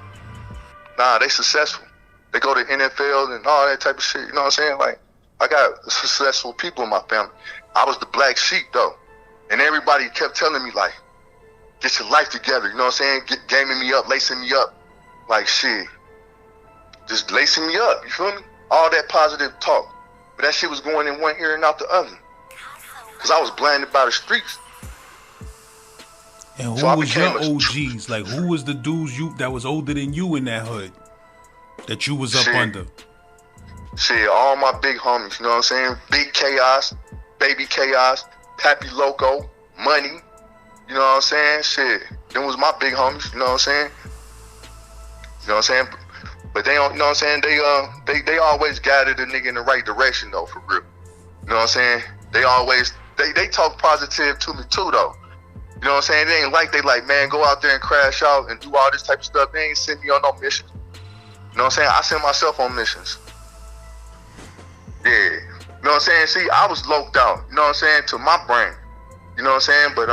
nah, they successful. They go to NFL and all that type of shit. You know what I'm saying? Like, I got successful people in my family. I was the black sheep, though. And everybody kept telling me, like, get your life together. You know what I'm saying? Gaming me up, lacing me up. Like, shit. Just lacing me up. You feel me? All that positive talk. But that shit was going in one ear and out the other. Because I was blinded by the streets. And who So was your OGs? Like, who was the dudes that was older than you in that hood that you was up under? Shit, all my big homies, you know what I'm saying? Big Chaos, Baby Chaos, Pappy Loco, Money, you know what I'm saying? Shit, them was my big homies, you know what I'm saying? You know what I'm saying? But they don't, you know what I'm saying? They always guided the nigga in the right direction though, for real. You know what I'm saying? They always, they talk positive to me too though. You know what I'm saying? It ain't like they like, man, go out there and crash out and do all this type of stuff. They ain't send me on no missions. You know what I'm saying? I send myself on missions. Yeah. You know what I'm saying? See, I was loped out, you know what I'm saying, to my brain. You know what I'm saying? But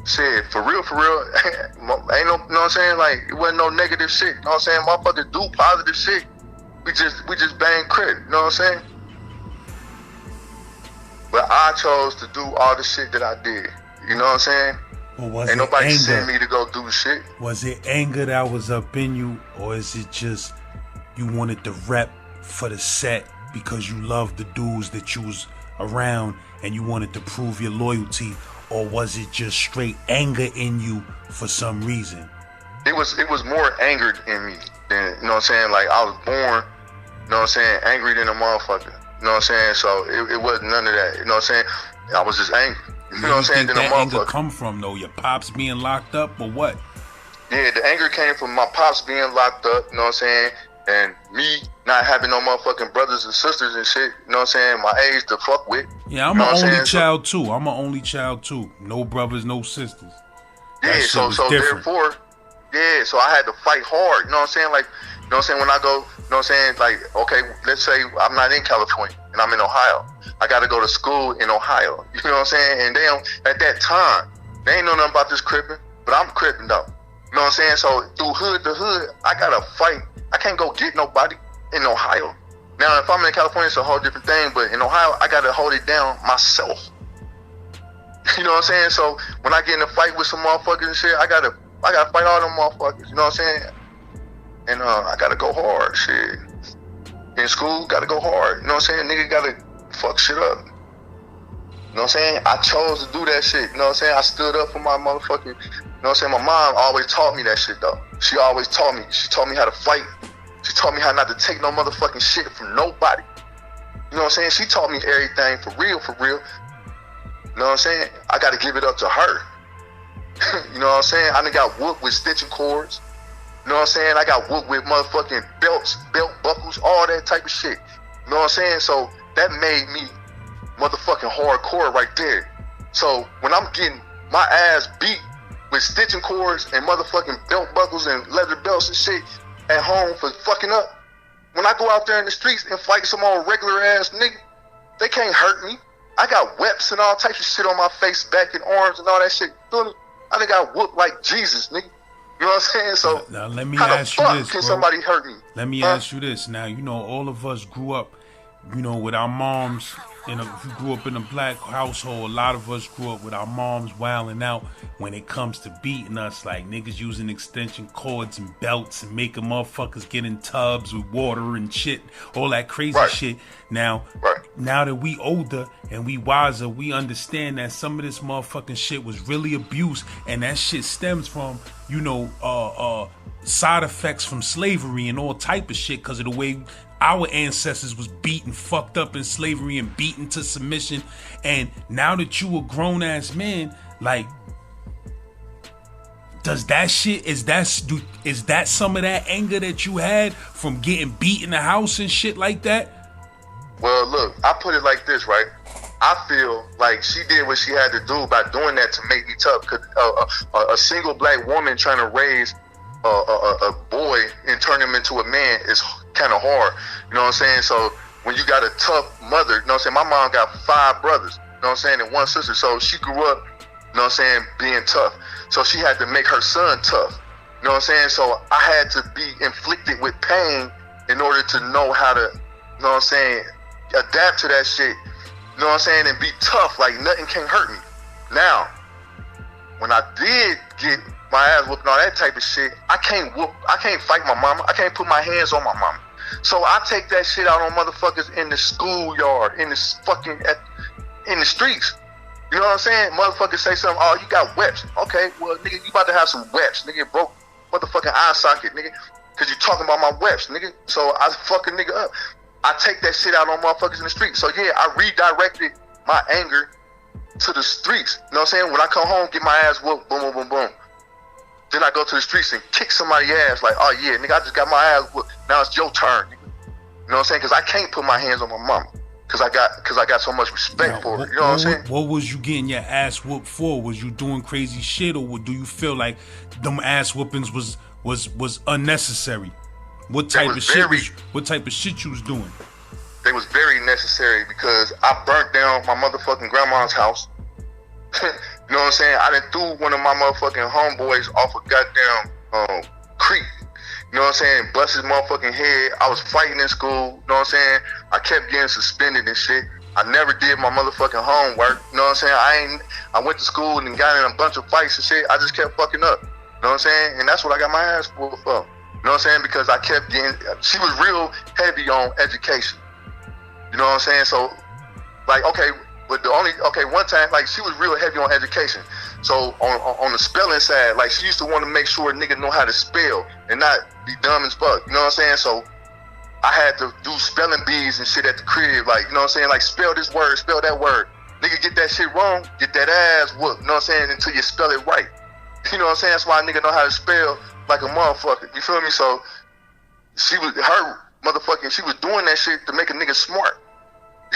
shit, for real, ain't no, you know what I'm saying? Like, it wasn't no negative shit. You know what I'm saying? Motherfuckers do positive shit. We just bang Crip, you know what I'm saying? But I chose to do all the shit that I did. You know what I'm saying? Or was Ain't it nobody anger? send me to go do shit. Was it anger that was up in you, or is it just you wanted to rep for the set because you loved the dudes that you was around and you wanted to prove your loyalty, or was it just straight anger in you for some reason? It was more anger in me than, you know what I'm saying? Like, I was born, you know what I'm saying, angry than a motherfucker. You know what I'm saying? So it wasn't none of that. You know what I'm saying? I was just angry. You know what I'm saying? Where do you think that anger come from, though? Your pops being locked up, or what? Yeah, the anger came from my pops being locked up, you know what I'm saying? And me not having no motherfucking brothers and sisters and shit, you know what I'm saying? My age to fuck with. Yeah, I'm an only child, too. I'm an only child, too. No brothers, no sisters. Yeah, so therefore, yeah, so I had to fight hard, you know what I'm saying? Like, you know what I'm saying? When I go, you know what I'm saying? Like, okay, let's say I'm not in California and I'm in Ohio. I got to go to school in Ohio. You know what I'm saying? And they don't, at that time, they ain't know nothing about this cripping, but I'm cripping though. You know what I'm saying? So through hood to hood, I got to fight. I can't go get nobody in Ohio. Now, if I'm in California, it's a whole different thing, but in Ohio, I got to hold it down myself. You know what I'm saying? So when I get in a fight with some motherfuckers and shit, I got to fight all them motherfuckers. You know what I'm saying? And I got to go hard, shit. In school, got to go hard. You know what I'm saying? Nigga got to fuck shit up. You know what I'm saying? I chose to do that shit. You know what I'm saying? I stood up for my motherfucking, you know what I'm saying? My mom always taught me that shit though. She always taught me. She taught me how to fight. She taught me how not to take no motherfucking shit from nobody. You know what I'm saying? She taught me everything for real, for real. You know what I'm saying? I gotta give it up to her. You know what I'm saying? I done got whooped with stitching cords. You know what I'm saying? I got whooped with motherfucking belts, belt buckles, all that type of shit. You know what I'm saying? So that made me motherfucking hardcore right there. So when I'm getting my ass beat with stitching cords and motherfucking belt buckles and leather belts and shit at home for fucking up, when I go out there in the streets and fight some old regular ass nigga, they can't hurt me. I got webs and all types of shit on my face, back and arms and all that shit. Feel me? I done got whooped like Jesus, nigga. You know what I'm saying? So now let me how ask the you fuck this, can bro. somebody hurt me? Let me ask you this. Now, you know, all of us grew up, you know, with our moms. If you grew up in a black household, a lot of us grew up with our moms wilding out when it comes to beating us, like niggas using extension cords and belts and making motherfuckers get in tubs with water and shit, all that crazy shit. Now that we older and we wiser, we understand that some of this motherfucking shit was really abuse, and that shit stems from, you know, side effects from slavery and all type of shit because of the way our ancestors was beaten, fucked up in slavery and beaten to submission. And now that you a grown ass man, like, does that shit, is that some of that anger that you had from getting beat in the house and shit like that? Well, look, I put it like this, right? I feel like she did what she had to do by doing that to make me tough. Cause a single black woman trying to raise a boy and turn him into a man is kind of hard. You know what I'm saying? So when you got a tough mother, you know what I'm saying? My mom got 5 brothers, you know what I'm saying, and 1 sister. So she grew up, you know what I'm saying, being tough. So she had to make her son tough. You know what I'm saying? So I had to be inflicted with pain in order to know how to, you know what I'm saying, adapt to that shit. You know what I'm saying? And be tough, like nothing can hurt me. Now, when I did get my ass whooped and all that type of shit, I can't fight my mama. I can't put my hands on my mama. So I take that shit out on motherfuckers in the schoolyard, in the fucking, in the streets. You know what I'm saying? Motherfuckers say something, oh, you got webs. Okay, well, nigga, you about to have some webs. Nigga, broke motherfucking eye socket, nigga. Cause you talking about my webs, nigga. So I fuck a nigga up. I take that shit out on motherfuckers in the street. So yeah, I redirected my anger to the streets. You know what I'm saying? When I come home, get my ass whooped, boom, boom, boom, boom. Then I go to the streets and kick somebody's ass like, oh yeah, nigga, I just got my ass whooped. Now it's your turn, nigga. You know what I'm saying? Cause I can't put my hands on my mama. Cause I got so much respect for her. You know what I'm saying? What was you getting your ass whooped for? Was you doing crazy shit, or do you feel like them ass whoopings was unnecessary? What type of shit you was doing? They was very necessary because I burnt down my motherfucking grandma's house. You know what I'm saying? I done threw one of my motherfucking homeboys off a goddamn creek. You know what I'm saying? Bust his motherfucking head. I was fighting in school. You know what I'm saying? I kept getting suspended and shit. I never did my motherfucking homework. You know what I'm saying? I went to school and got in a bunch of fights and shit. I just kept fucking up. You know what I'm saying? And that's what I got my ass whooped for. You know what I'm saying? Because I kept getting, she was real heavy on education. You know what I'm saying? So, like, okay, but one time, like, she was real heavy on education. So, on the spelling side, like, she used to want to make sure a nigga know how to spell and not be dumb as fuck. You know what I'm saying? So, I had to do spelling bees and shit at the crib. Like, you know what I'm saying? Like, spell this word, spell that word. Nigga, get that shit wrong, get that ass whooped. You know what I'm saying? Until you spell it right. You know what I'm saying? That's why a nigga know how to spell like a motherfucker. You feel me? So, she was doing that shit to make a nigga smart.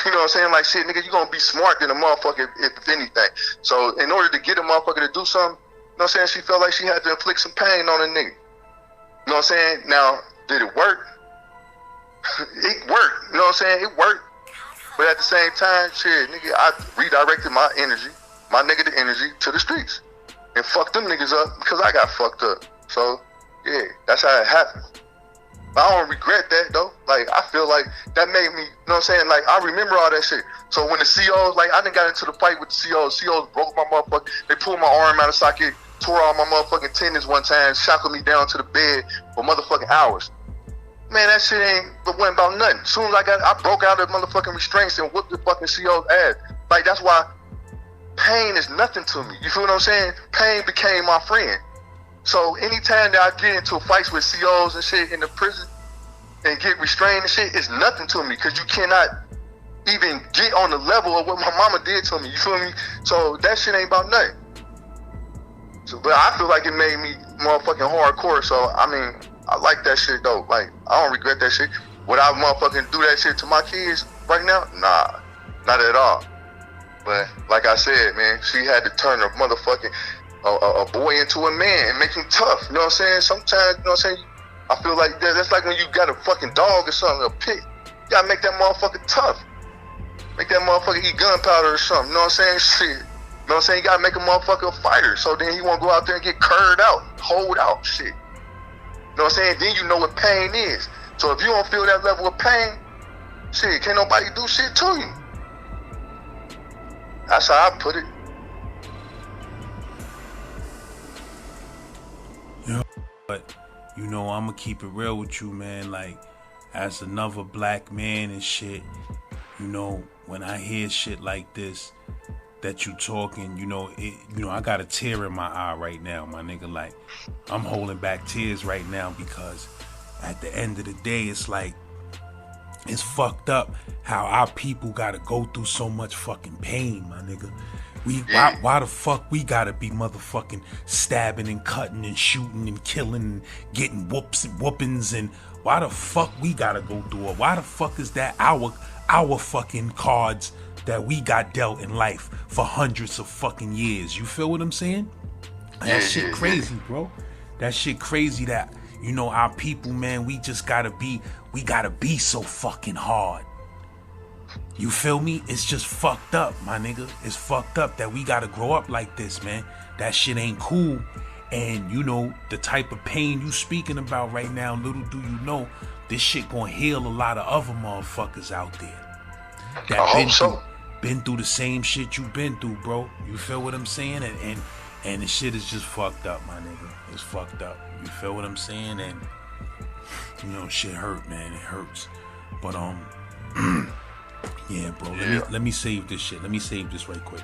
You know what I'm saying? Like, shit, nigga, you gonna be smart than a motherfucker if anything. So, in order to get a motherfucker to do something, you know what I'm saying? She felt like she had to inflict some pain on a nigga. You know what I'm saying? Now, did it work? It worked. You know what I'm saying? It worked. But at the same time, shit, nigga, I redirected my energy, my negative energy, to the streets. And fucked them niggas up because I got fucked up. So, yeah, that's how it happened. But I don't regret that, though. Like, I feel like that made me, you know what I'm saying? Like, I remember all that shit. So when the COs, like, I done got into the fight with the COs. COs broke my motherfucker. They pulled my arm out of socket, tore all my motherfucking tendons one time, shackled me down to the bed for motherfucking hours. Man, that shit wasn't about nothing. As soon as I broke out of motherfucking restraints and whooped the fucking CO's ass. Like, that's why pain is nothing to me. You feel what I'm saying? Pain became my friend. So anytime that I get into fights with COs and shit in the prison and get restrained and shit, it's nothing to me because you cannot even get on the level of what my mama did to me. You feel me? So that shit ain't about nothing. So, but I feel like it made me motherfucking hardcore. So, I mean, I like that shit though. Like, I don't regret that shit. Would I motherfucking do that shit to my kids right now? Nah, not at all. But like I said, man, she had to turn a motherfucking a boy into a man and make him tough. You know what I'm saying? Sometimes, you know what I'm saying? I feel like that's like when you got a fucking dog or something, a pig. You gotta make that motherfucker tough. Make that motherfucker eat gunpowder or something. You know what I'm saying? Shit. You know what I'm saying? You gotta make a motherfucker a fighter. So then he won't go out there and get curved out, hold out, shit. You know what I'm saying? Then you know what pain is. So if you don't feel that level of pain, shit, can't nobody do shit to you. That's how I put it. Yeah, but you know, I'ma keep it real with you, man. Like, as another black man and shit, you know, when I hear shit like this that you talking, you know, I got a tear in my eye right now, my nigga. Like, I'm holding back tears right now because at the end of the day, it's like It's fucked up how our people gotta go through so much fucking pain, my nigga. Why the fuck we gotta be motherfucking stabbing and cutting and shooting and killing and getting whoopings, and why the fuck we gotta go through it? Why the fuck is that our fucking cards that we got dealt in life for hundreds of fucking years? You feel what I'm saying? That shit crazy, bro. That shit crazy that, you know, our people, man, we gotta be so fucking hard. You feel me? It's just fucked up, my nigga. It's fucked up that we gotta grow up like this, man. That shit ain't cool. And, you know, the type of pain you speaking about right now, little do you know, this shit gonna heal a lot of other motherfuckers out there that I hope so. been through the same shit you been through, bro. You feel what I'm saying? And the shit is just fucked up, my nigga. It's fucked up. You feel what I'm saying? And, you know, shit hurt, man. It hurts. But, yeah, bro. Let me save this shit. Let me save this right quick.